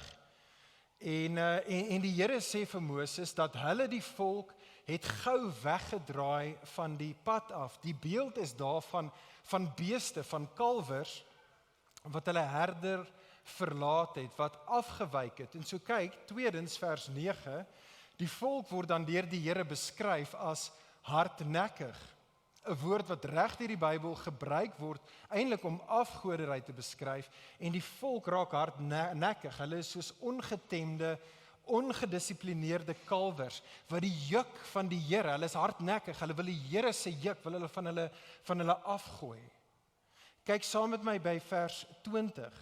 En die Here sê vir Moses dat hulle die volk het gou weggedraai van die pad af. Die beeld is daarvan van beeste, van kalwers wat hulle herder verlaat het, wat afgewyk het. En so kyk, tweedens vers 9, die volk word dan deur die Here beskryf as hardnekkig. 'n Woord wat reg deur die Bybel gebruik word, eintlik om afgoderry te beskryf, en die volk raak hardnekkig. Hulle is soos ongetemde, ongedissiplineerde kalwers, wat die juk van die Here, hulle is hardnekkig, hulle wil die Here se juk, wil hulle van hulle afgooi. Kyk saam met my by vers 20.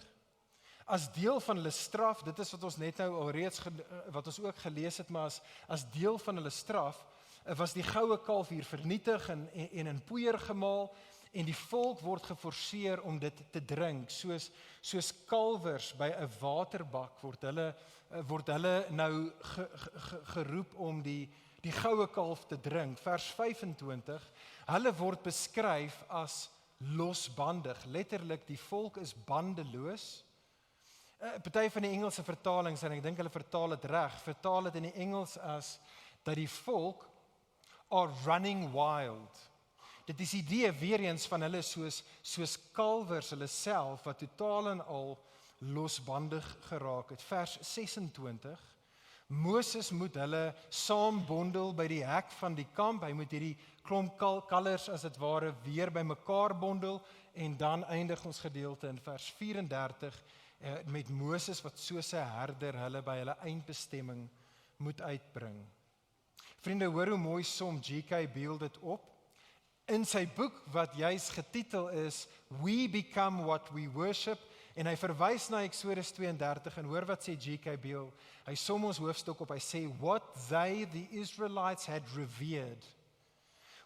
As deel van hulle straf, dit is wat ons net nou alreeds wat ons ook gelees het, maar as deel van hulle straf, was die goue kalf hier vernietig en in poeier gemaal, en die volk word geforseer om dit te drink, soos kalwers by 'n waterbak word hulle nou geroep om die goue kalf te drink. Vers 25, hulle word beskryf as losbandig, letterlik die volk is bandeloos. Party van die Engelse vertalings, en ek dink hulle vertaal dit reg, vertaal dit in die Engels as dat die volk are running wild. Dit is die idee weer eens van hulle soos kalwers, hulle self, wat totaal en al losbandig geraak het. Vers 26, Moses moet hulle saambondel by die hek van die kamp, hy moet hierdie klomp kalvers as dit ware weer by mekaar bondel, en dan eindig ons gedeelte in vers 34, met Moses wat soos 'n herder hulle by hulle eindbestemming moet uitbring. Vriende, hoor hoe mooi som G.K. Beale dit op. In sy boek wat juis getitel is We Become What We Worship, en hy verwys na Eksodus 32, en hoor wat sê G.K. Beale. Hy som ons hoofstuk op, hy sê, what they, the Israelites, had revered.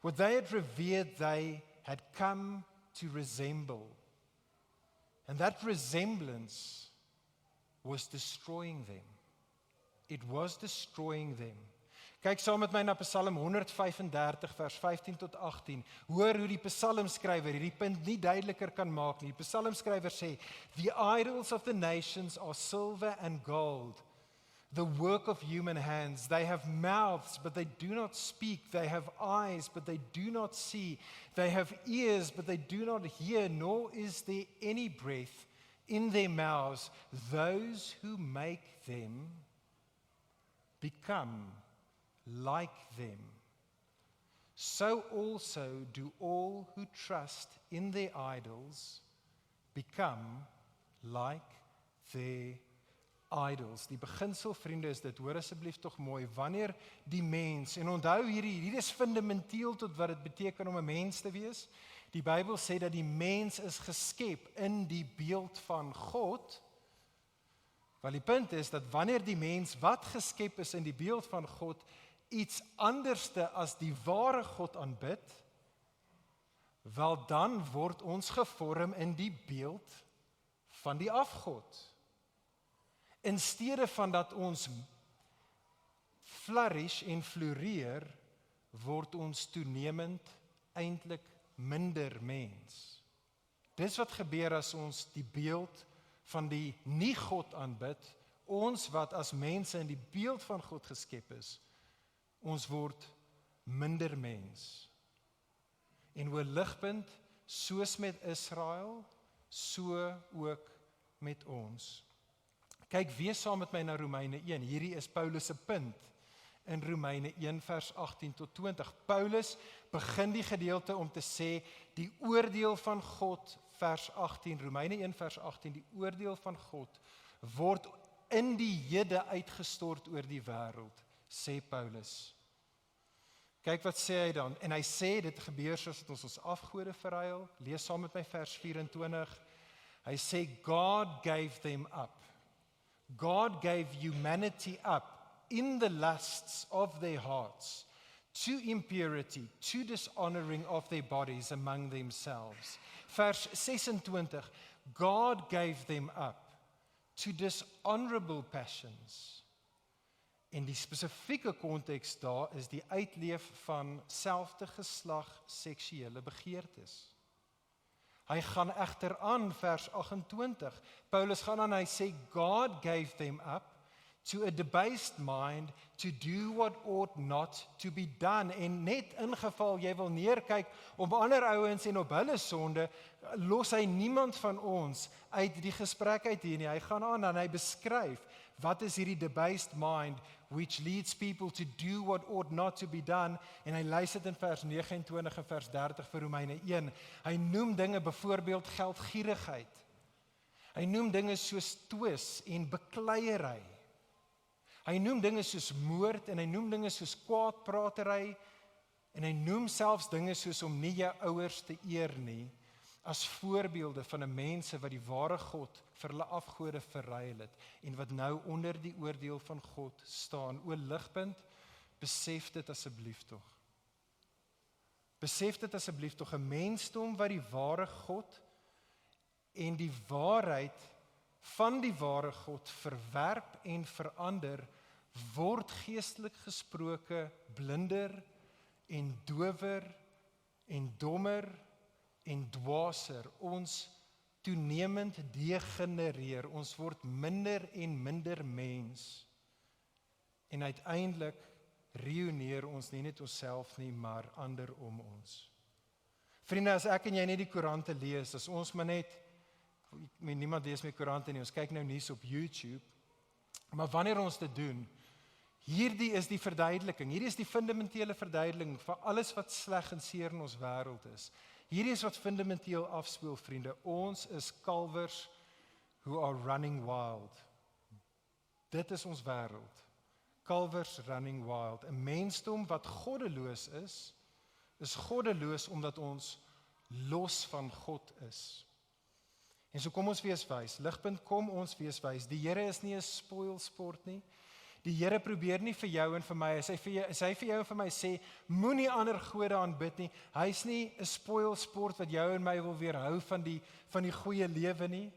What they had revered, they had come to resemble. And that resemblance was destroying them. It was destroying them. Kyk saam met my na Psalm 135 vers 15 tot 18. Hoor hoe die psalmskrywer hierdie punt nie duideliker kan maak nie. Die psalmskrywer sê, the idols of the nations are silver and gold, the work of human hands. They have mouths, but they do not speak. They have eyes, but they do not see. They have ears, but they do not hear, nor is there any breath in their mouths. Those who make them become like them. So also do all who trust in their idols become like their idols. Die beginsel, vriende, is dit, hoor asseblief tog mooi, wanneer die mens, en onthou hierdie is fundamenteel tot wat dit beteken om 'n mens te wees. Die Bybel sê dat die mens is geskep in die beeld van God. Wel, die punt is dat wanneer die mens wat geskep is in die beeld van God iets anderste as die ware God aanbid, wel dan word ons gevorm in die beeld van die afgod. In steede van dat ons flourish en floreer, word ons toenemend eintlik minder mens. Dis wat gebeur as ons die beeld van die nie God aanbid, ons wat as mense in die beeld van God geskep is, ons word minder mens. En oor Ligpunt, soos met Israel, so ook met ons. Kyk, wees saam met my na Romeine 1. Hierdie is Paulus se punt in Romeine 1 vers 18 tot 20. Paulus begin die gedeelte om te sê, die oordeel van God, vers 18, Romeine 1 vers 18, die oordeel van God word in die hede uitgestort oor die wêreld, sê Paulus. Kyk wat sê hy dan, en hy sê dit gebeur soos dat ons afgode verruil. Lees saam met my vers 24. Hy sê God gave them up. God gave humanity up in the lusts of their hearts to impurity, to dishonoring of their bodies among themselves. Vers 26, God gave them up to dishonorable passions. En die spesifieke konteks daar is die uitleef van selfde geslag seksuele begeertes. Hy gaan egter aan, vers 28. Paulus gaan aan, hy sê, God gave them up to a debased mind to do what ought not to be done. En net in geval jy wil neerkyk op ander ouens en op hulle sonde, los hy niemand van ons uit die gesprek uit hier nie. Hy gaan aan en hy beskryf, wat is hierdie debased mind which leads people to do what ought not to be done, en hy lys dit in vers 29 en vers 30 vir Romeine 1. Hy noem dinge, byvoorbeeld geldgierigheid. Hy noem dinge soos twis en bekleierery. Hy noem dinge soos moord, en hy noem dinge soos kwaadpratery, en hy noem selfs dinge soos om nie jou ouers te eer nie, as voorbeelde van 'n mense wat die ware God vir hulle afgode verruil het, en wat nou onder die oordeel van God staan. O Ligpunt, besef dit asseblief tog. Besef dit asseblief tog, 'n mensdom wat die ware God en die waarheid van die ware God verwerp en verander, word geestelik gesproke blinder en dower en dommer en dwaaser. Ons toenemend degenereer. Ons word minder en minder mens. En uiteindelik reüneer ons nie net onsself nie, maar ander om ons. Vriende, as ek en jy net die koerante lees, as ons maar net, niemand lees meer koerante nie, ons kyk nou nuus op YouTube, maar wanneer ons dit doen, hierdie is die verduideliking, hierdie is die fundamentele verduideliking van alles wat sleg en seer in ons wêreld is. Hierdie is wat fundamenteel afspeel, vriende. Ons is kalvers who are running wild. Dit is ons wêreld. Kalvers running wild. 'n Mensdom wat goddeloos is goddeloos omdat ons los van God is. En so kom ons wees wys. Ligpunt, kom ons wees wys. Die Here is nie 'n spoilsport nie. Die Here probeer nie vir jou en vir my, as hy vir jou en vir my sê, moenie ander gode aanbid nie. Hy's nie 'n spoilsport wat jou en my wil weerhou van die goeie lewe nie.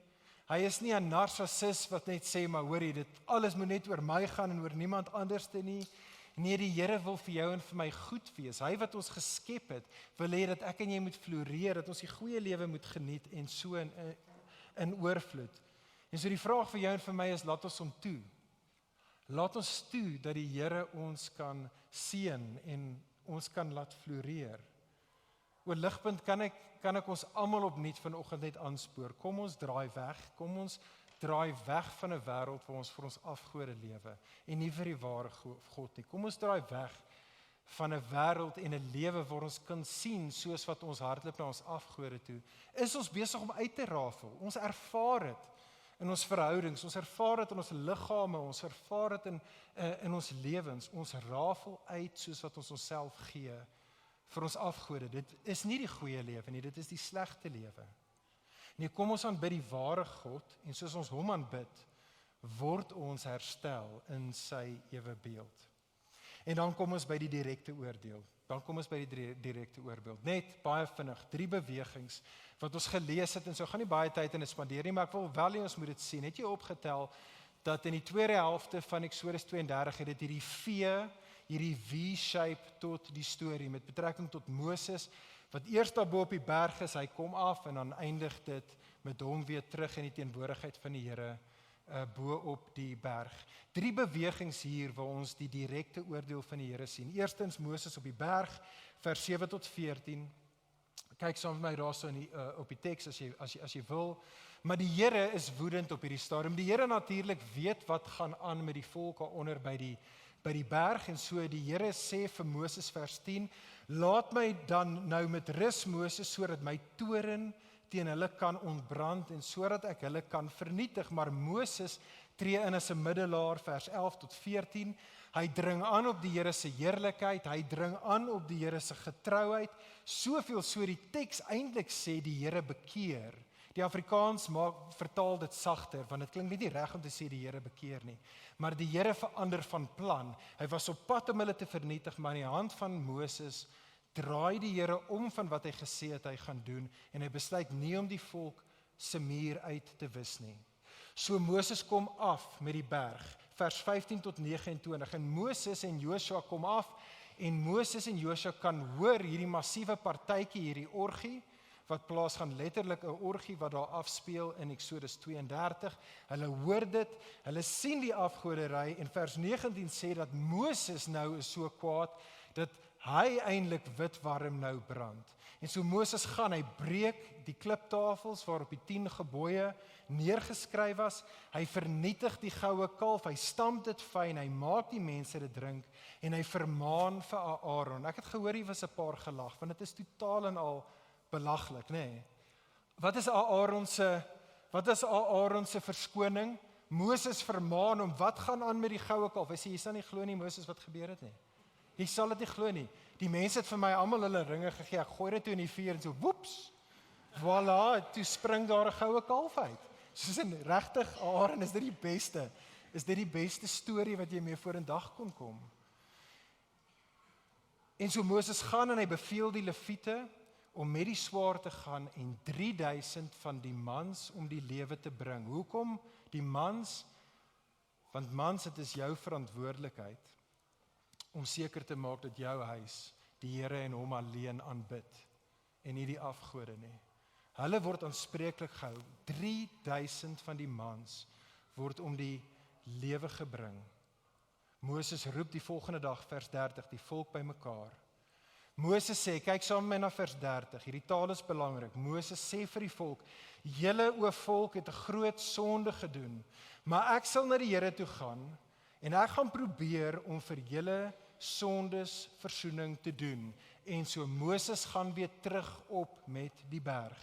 Hy is nie 'n narcissus wat net sê, maar hoorie, dit alles moet net oor my gaan en oor niemand anders nie. Nee, die Here wil vir jou en vir my goed wees. Hy wat ons geskep het, wil hê dat ek en jy moet floreer, dat ons die goeie lewe moet geniet en so in oorvloed. En so die vraag vir jou en vir my is, laat ons hom toe. Laat ons toe dat die Here ons kan seën en ons kan laat floreer. Oor Ligpunt kan ek ons almal opnuut vanoggend net aanspoor. Kom ons draai weg van 'n wêreld waar ons vir ons afgode lewe en nie vir die ware God nie. Kom ons draai weg van 'n wêreld en 'n lewe waar ons kan sien soos wat ons hardloop na ons afgode toe. Is ons besig om uit te rafel? Ons ervaar dit in ons verhoudings, ons ervaar dit in ons liggame, ons ervaar dit in ons lewens. Ons rafel uit soos wat ons onsself gee vir ons afgode. Dit is nie die goeie lewe nie, dit is die slegte lewe. Nee, kom ons aanbid die ware God en soos ons hom aanbid, word ons herstel in sy ewebeeld. En dan kom ons by die direkte oordeel. Net baie vinnig, 3 bewegings wat ons gelees het en so gaan nie baie tyd in dit spandeer nie, maar ek wil wel hê ons moet dit sien. Het jy opgetel dat in die tweede helfte van Eksodus 32 het dit hierdie V-shape tot die storie met betrekking tot Moses, wat eers daarbo op die berg is, hy kom af en dan eindig dit met hom weer terug in die teenwoordigheid van die Here bo op die berg. 3 bewegings hier waar ons die direkte oordeel van die Here sien. Eerstens Moses op die berg, vers 7 tot 14. Kyk saam met my daarso op die teks as jy wil. Maar die Here is woedend op hierdie stadium. Die Here natuurlik weet wat gaan aan met die volk daaronder by die berg, en so die Here sê vir Moses vers 10, laat my dan nou met rus Moses, sodat my toorn teen hulle kan ontbrand en sodat ek hulle kan vernietig. Maar Moses tree in as 'n middelaar, vers 11 tot 14. Hy dring aan op die Here se heerlikheid, hy dring aan op die Here se getrouheid, soveel so die teks eintlik sê die Here bekeer. Die Afrikaans vertaal dit sagter, want dit klink nie reg om te sê die Here bekeer nie. Maar die Here verander van plan. Hy was op pad om hulle te vernietig, maar in die hand van Moses draai die Here om van wat hy gesê het hy gaan doen, en hy besluit nie om die volk se muur uit te wis nie. So Moses kom af met die berg, vers 15 tot 29, en Moses en Joshua kom af, en Moses en Joshua kan hoor hierdie massiewe partytjie, hierdie orgie, wat plaas gaan, letterlik 'n orgie wat daar afspeel in Eksodus 32. Hulle hoor dit, hulle sien die afgoderry, en vers 19 sê dat Moses nou is so kwaad, dat hy eintlik wit warm nou brand. En so Moses gaan, hy breek die kliptafels waarop die 10 gebooie neergeskryf was, hy vernietig die goue kalf, hy stamp dit fyn, hy maak die mense dit drink, en hy vermaan vir Aaron. Ek het gehoor hier was 'n paar gelag, want dit is totaal en al belaglik, nê? Wat is Aaron se verskoning? Moses vermaan hom, wat gaan aan met die goue kalf? Hy sê, jy sal nie glo nie, Moses, wat gebeur het nie. Jy sal dit nie glo nie. Die mense het vir my almal hulle ringe gegee, ek gooi dit toe in die vuur en so, woeps, voilà, toe spring daar 'n goue kalf uit. Soos in regtig, Aaron, is dit die beste storie wat jy mee vorendag kon kom. En so Moses gaan en hy beveel die leviete om met die swaard te gaan en 3000 van die mans om die lewe te bring. Hoekom die mans? Want mans, dit is jou verantwoordelikheid om seker te maak dat jou huis die Here en hom alleen aanbid en nie die afgode nie. Hulle word aanspreeklik gehou. 3000 van die mans word om die lewe gebring. Moses roep die volgende dag, vers 30, die volk bymekaar. Moses sê, kyk saam met my na vers 30, hierdie taal is belangrik. Moses sê vir die volk, julle o volk het 'n groot sonde gedoen, maar ek sal na die Here toe gaan en ek gaan probeer om vir julle sondes versoening te doen. En so Moses gaan weer terug op met die berg.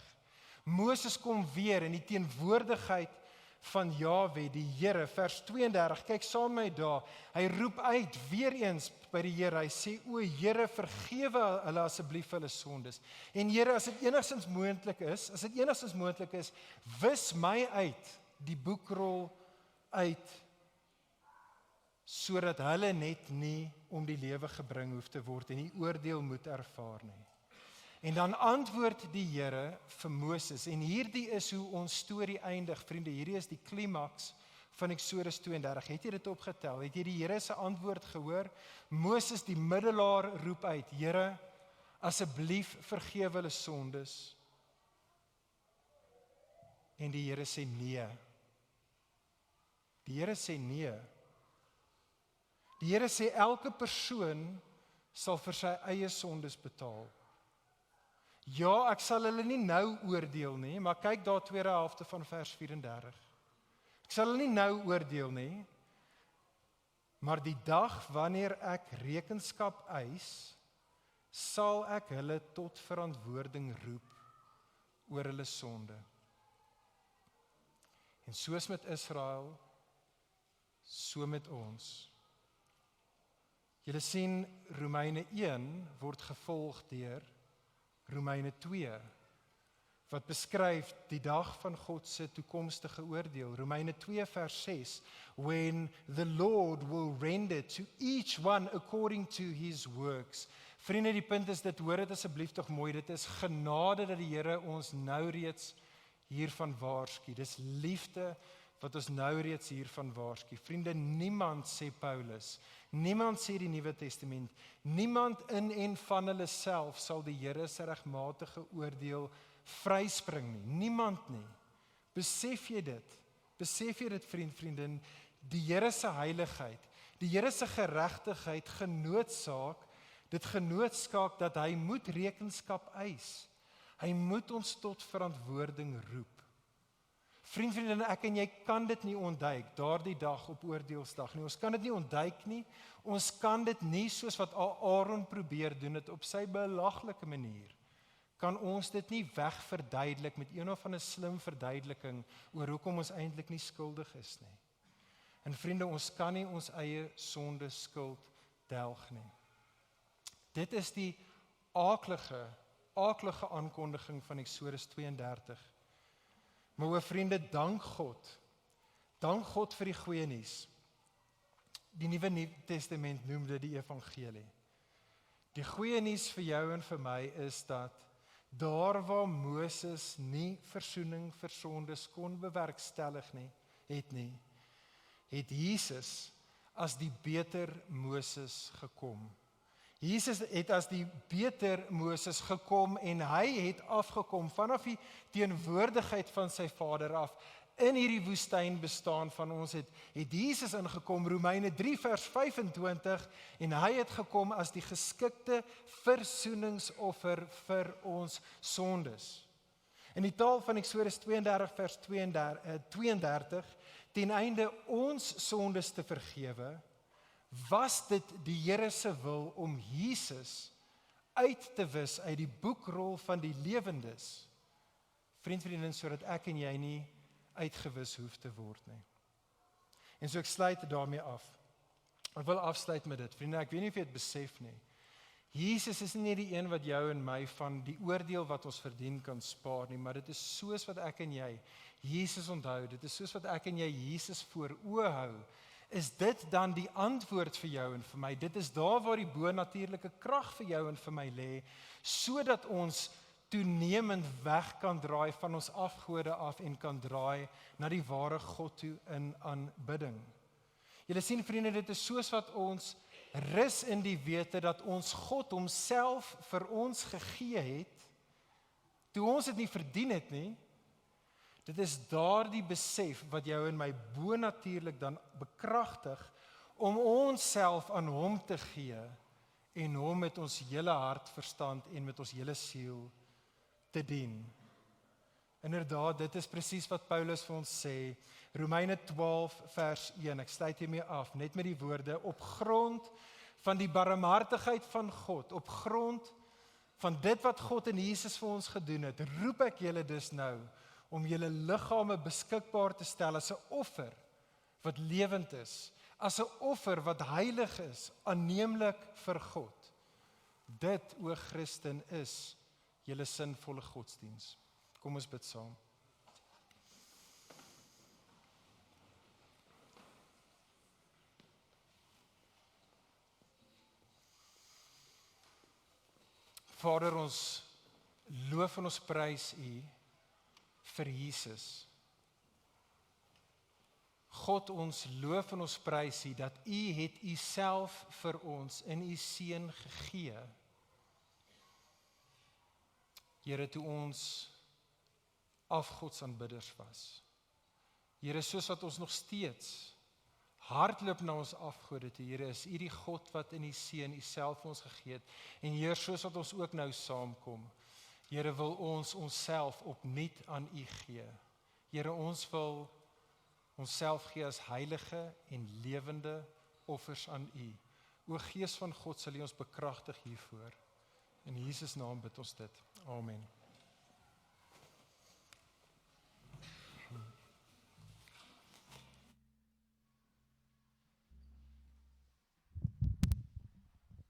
Moses kom weer in die teenwoordigheid van Jahwe, die Here, vers 32, kyk saam met my daar, hy roep uit weer eens by die Here, hy sê, o Here, vergewe hulle asseblief hulle sondes, en Here, as dit enigstens moontlik is, wis my uit die boekrol uit, sodat hulle net nie om die lewe gebring hoef te word, en die oordeel moet ervaar nie. En dan antwoord die Here vir Moses, en hierdie is hoe ons storie eindig, vriende, hierdie is die klimaks van Eksodus 32, het jy dit opgetel, het jy die Here se antwoord gehoor? Moses die middelaar roep uit, Here, asseblief vergewe hulle sondes, en die Here sê nee. Die Here sê nee. Die Here sê elke persoon sal vir sy eie sondes betaal. Ja, ek sal hulle nie nou oordeel nie, maar kyk daar tweede helfte van vers 34. Ek sal hulle nie nou oordeel nie, maar die dag wanneer ek rekenskap eis, sal ek hulle tot verantwoording roep oor hulle sonde. En soos met Israel, so met ons. Julle sien, Romeine 1 word gevolg deur Romeine 2, wat beskryf die dag van God se toekomstige oordeel. Romeine 2 vers 6, when the Lord will render to each one according to his works. Vriende, die punt is dit, hoor dit asseblief tog mooi, dit is genade dat die Here ons nou reeds hiervan waarsku. Dis liefde wat ons nou reeds hiervan waarsku. Vriende, niemand, sê Paulus, niemand sê die Nuwe Testament, niemand in en van hulle self sal die Here se regmatige oordeel vryspring nie. Niemand nie. Besef jy dit? Besef jy dit, vriendin? Die Here se heiligheid, die Here se geregtigheid genootsaak dat hy moet rekenskap eis. Hy moet ons tot verantwoording roep. Vriendin, ek en jy kan dit nie ontduik, daardie dag op oordeelsdag nie. Ons kan dit nie ontduik nie. Ons kan dit nie, soos wat Aaron probeer doen het op sy belaglike manier, kan ons dit nie wegverduidelik met een of ander slim verduideliking oor hoekom ons eintlik nie skuldig is nie. En vriende, ons kan nie ons eie sonde skuld delg nie. Dit is die aaklige aankondiging van Eksodus 32. Maar vriende, dank God vir die goeie nuus. Die Nuwe Testament noem dit die evangelie. Die goeie nuus vir jou en vir my is dat daar waar Moses nie versoening vir sondes kon bewerkstellig nie, het Jesus as die beter Moses gekom. Jesus het as die beter Moses gekom en hy het afgekom vanaf die teenwoordigheid van sy Vader af. In hierdie woestyn bestaan van ons het Jesus ingekom, Romeine 3 vers 25, en hy het gekom as die geskikte versoeningsoffer vir ons sondes. In die taal van Eksodus 32 vers 32, ten einde ons sondes te vergewe, was dit die Here se wil om Jesus uit te wis uit die boekrol van die lewendes, vriendin, sodat ek en jy nie uitgewis hoef te word nie. En so ek sluit daarmee af. Ek wil afsluit met dit, vriende, ek weet nie of jy dit besef nie. Jesus is nie die een wat jou en my van die oordeel wat ons verdien kan spaar nie, maar dit is soos wat ek en jy Jesus onthou, dit is soos wat ek en jy Jesus voor oë hou, is dit dan die antwoord vir jou en vir my. Dit is daar waar die bonatuurlike krag vir jou en vir my lê, sodat ons toenemend weg kan draai van ons afgode af en kan draai na die ware God toe in aanbidding. Julle sien, vriende, dit is soos wat ons rus in die wete dat ons God homself vir ons gegee het, toe ons dit nie verdien het nie, dit is daardie besef wat jou en my bonatuurlik dan bekragtig om onsself aan hom te gee en hom met ons hele hart, verstand en met ons hele siel te dien. Inderdaad, dit is presies wat Paulus vir ons sê, Romeine 12 vers 1, ek sluit hiermee af, net met die woorde, op grond van die barmhartigheid van God, op grond van dit wat God in Jesus vir ons gedoen het, roep ek julle dus nou, om julle liggame beskikbaar te stel as 'n offer wat lewend is, as 'n offer wat heilig is, aanneemlik vir God. Dit, o Christen, is julle sinvolle godsdiens. Kom ons bid saam. Vader, ons loof en ons prys U vir Jesus. God, ons loof en ons prys U dat U het U self vir ons in U seun gegee. Here, toe ons afgodsaanbidders was. Here, soos wat ons nog steeds hardloop na ons afgode toe, Here, is U die God wat in U seun U self vir ons gegee het. En Heer, soos wat ons ook nou saamkom, Here, wil ons onsself opnuut aan U gee. Here, ons wil onsself gee as heilige en lewende offers aan U. O Gees van God, sal U ons bekragtig hiervoor. In Jesus naam bid ons dit. Amen.